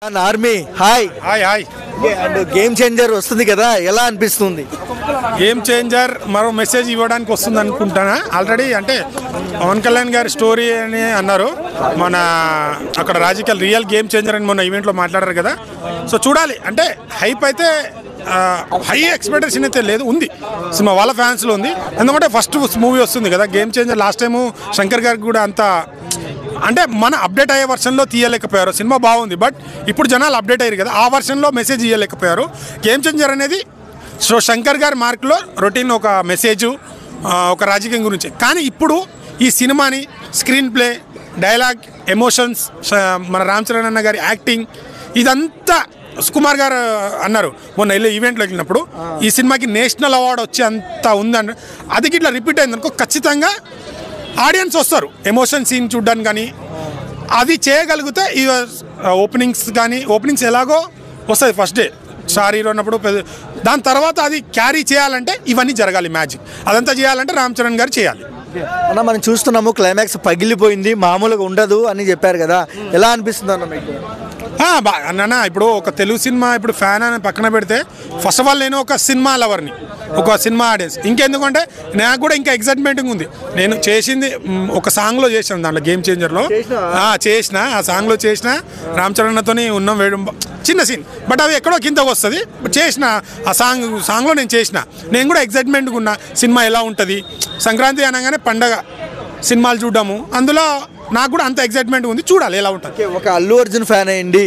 Army hi hi hi and game changer వస్తుంది కదా, ఎలా అనిపిస్తుంది? గేమ్ చేంజర్ మరో మెసేజ్ ఇవ్వడానికి వస్తుంది అనుకుంటానా. ఆల్రెడీ అంటే పవన్ కళ్యాణ్ గారి స్టోరీ అని అన్నారు, మన అక్కడ రాజకీయాలు రియల్ గేమ్ చేంజర్ అని మొన్న ఈవెంట్లో మాట్లాడారు కదా. సో చూడాలి, అంటే హైప్ అయితే హై ఎక్స్పెక్టేషన్ అయితే లేదు, ఉంది సినిమా వాళ్ళ ఫ్యాన్స్లో ఉంది. ఎందుకంటే ఫస్ట్ మూవీ వస్తుంది కదా game changer. Last time Shankar గారికి కూడా అంత అంటే మన అప్డేట్ అయ్యే వర్షన్లో తీయలేకపోయారు. సినిమా బాగుంది, బట్ ఇప్పుడు జనాలు అప్డేట్ అయ్యారు కదా, ఆ వర్షన్లో మెసేజ్ ఇవ్వలేకపోయారు. గేమ్ చేంజర్ అనేది సో శంకర్ గారి మార్క్లో రొటీన్ ఒక మెసేజు, ఒక రాజకీయం గురించి. కానీ ఇప్పుడు ఈ సినిమాని స్క్రీన్ ప్లే, డైలాగ్, ఎమోషన్స్, మన రామ్ చరణ్ అన్న గారి యాక్టింగ్, ఇదంతా సుకుమార్ గారు అన్నారు మొన్న వెళ్ళి ఈవెంట్లో వెళ్ళినప్పుడు, ఈ సినిమాకి నేషనల్ అవార్డు వచ్చి అంత ఉందని. అది ఇట్లా రిపీట్ అయిందనుకో ఖచ్చితంగా ఆడియన్స్ వస్తారు ఎమోషన్ సీన్ చూడడానికి. కానీ అది చేయగలిగితే ఈ ఓపెనింగ్స్ ఎలాగో వస్తుంది ఫస్ట్ డే స్టార్ హీరో ఉన్నప్పుడు. దాని తర్వాత అది క్యారీ చేయాలంటే ఇవన్నీ జరగాలి, మ్యాజిక్ అదంతా చేయాలంటే రామ్ చరణ్ గారు చేయాలి. అన్న మనం చూస్తున్నాము క్లైమాక్స్ పగిలిపోయింది, మామూలుగా ఉండదు అని చెప్పారు కదా, ఎలా అనిపిస్తుంది అన్న మీకు? అన్న ఇప్పుడు ఒక తెలుగు సినిమా ఇప్పుడు ఫ్యాన్ అని పక్కన పెడితే, ఫస్ట్ ఆఫ్ ఆల్ నేను ఒక సినిమా లవర్ని, ఒక సినిమా ఆడియన్స్. ఇంకెందుకంటే నాకు కూడా ఇంకా ఎగ్జైట్మెంటింగ్ ఉంది. నేను చేసింది ఒక సాంగ్లో చేసాను, దాంట్లో గేమ్ చేంజర్లో చేసిన ఆ సాంగ్లో చేసిన రామ్ చరణ్తో ఉన్నాం, వేయడం చిన్న సీన్, బట్ అవి ఎక్కడో కిందకు వస్తుంది. చేసిన ఆ సాంగ్లో నేను కూడా ఎగ్జైట్మెంట్గా ఉన్నా, సినిమా ఎలా ఉంటుంది. సంక్రాంతి అనగానే పండగ సినిమాలు చూడడము, అందులో నాకు కూడా అంత ఎగ్జైట్మెంట్ ఉంది, చూడాలి ఎలా ఉంటుంది. ఒక అల్లు అర్జున్ ఫ్యాన్ అయ్యండి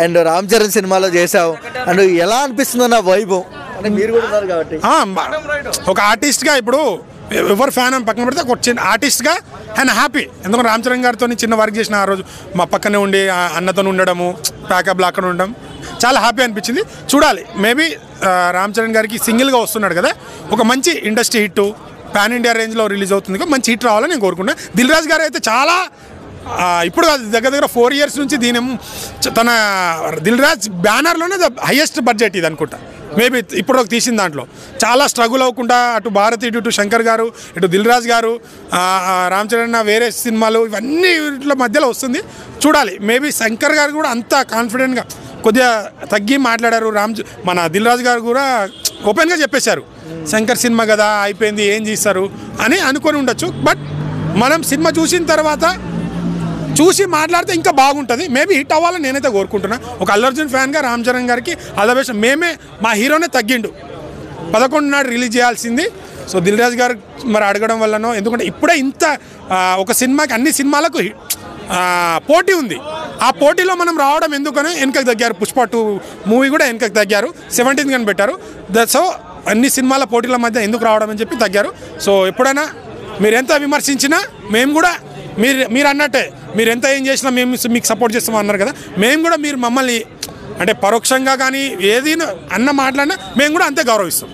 అండ్ రామ్ చరణ్ సినిమాలో చేసావు, అండ్ ఎలా అనిపిస్తుంది నా వైభవం? అంటే మీరు కూడా ఉన్నారు కాబట్టి ఒక ఆర్టిస్ట్గా ఇప్పుడు ఎవరు ఫ్యాన్ అని పక్కన పెడితే ఒక చిన్న ఆర్టిస్ట్గా ఆయన హ్యాపీ. ఎందుకంటే రామ్ చరణ్ గారితో చిన్న వర్క్ చేసిన ఆ రోజు మా పక్కనే ఉండి అన్నతో ఉండడము, ప్యాకప్లో అక్కడ ఉండడం చాలా హ్యాపీ అనిపించింది. చూడాలి, మేబీ రామ్ చరణ్ గారికి సింగిల్గా వస్తున్నాడు కదా, ఒక మంచి ఇండస్ట్రీ హిట్ పాన్ ఇండియా రేంజ్లో రిలీజ్ అవుతుంది, మంచి హిట్ రావాలని నేను కోరుకుంటున్నాను. దిల్ రాజు గారు అయితే చాలా ఇప్పుడు దగ్గర 4 years నుంచి దీని తన దిల్ రాజ్ బ్యానర్లోనే హైయెస్ట్ బడ్జెట్ ఇది అనుకుంటా. మేబీ ఇప్పుడు తీసిన దాంట్లో చాలా స్ట్రగుల్ అవ్వకుండా అటు భారత్, ఇటు శంకర్ గారు, ఇటు దిల్ రాజు గారు, రామ్ చరణ్ వేరే సినిమాలు, ఇవన్నీ వీటిలో మధ్యలో వస్తుంది. చూడాలి, మేబీ శంకర్ గారు కూడా అంత కాన్ఫిడెంట్గా కొద్దిగా తగ్గి మాట్లాడారు. మన దిల్ రాజు గారు కూడా ఓపెన్గా చెప్పేశారు, శంకర్ సినిమా కదా అయిపోయింది ఏం చేస్తారు అని అనుకొని ఉండొచ్చు. బట్ మనం సినిమా చూసిన తర్వాత చూసి మాట్లాడితే ఇంకా బాగుంటుంది, మేబీ హిట్ అవ్వాలని నేనైతే కోరుకుంటున్నా. ఒక అల్లు అర్జున్ ఫ్యాన్గా రామ్ చరణ్ గారికి ఆల్ మేమే మా హీరోనే తగ్గిండు, 11 నాడు రిలీజ్ చేయాల్సింది. సో దిల్ రాజు గారు మరి అడగడం వల్లనో, ఎందుకంటే ఇప్పుడే ఇంత ఒక సినిమాకి అన్ని సినిమాలకు పోటీ ఉంది, ఆ పోటీలో మనం రావడం ఎందుకని వెనకకు తగ్గారు. పుష్ప 2 మూవీ కూడా వెనకకు తగ్గారు, 17th కానీ పెట్టారు. సో అన్ని సినిమాల పోటీల మధ్య ఎందుకు రావడం అని చెప్పి తగ్గారు. సో ఎప్పుడైనా మీరు ఎంత విమర్శించినా మేము కూడా మీరు అన్నట్టే, మీరు ఎంత ఏం చేసినా మేము మీకు సపోర్ట్ చేస్తామని అన్నారు కదా, మేము కూడా మీరు మమ్మల్ని అంటే పరోక్షంగా కానీ ఏది అన్న మాట్లాడినా మేము కూడా అంతే గౌరవిస్తాం.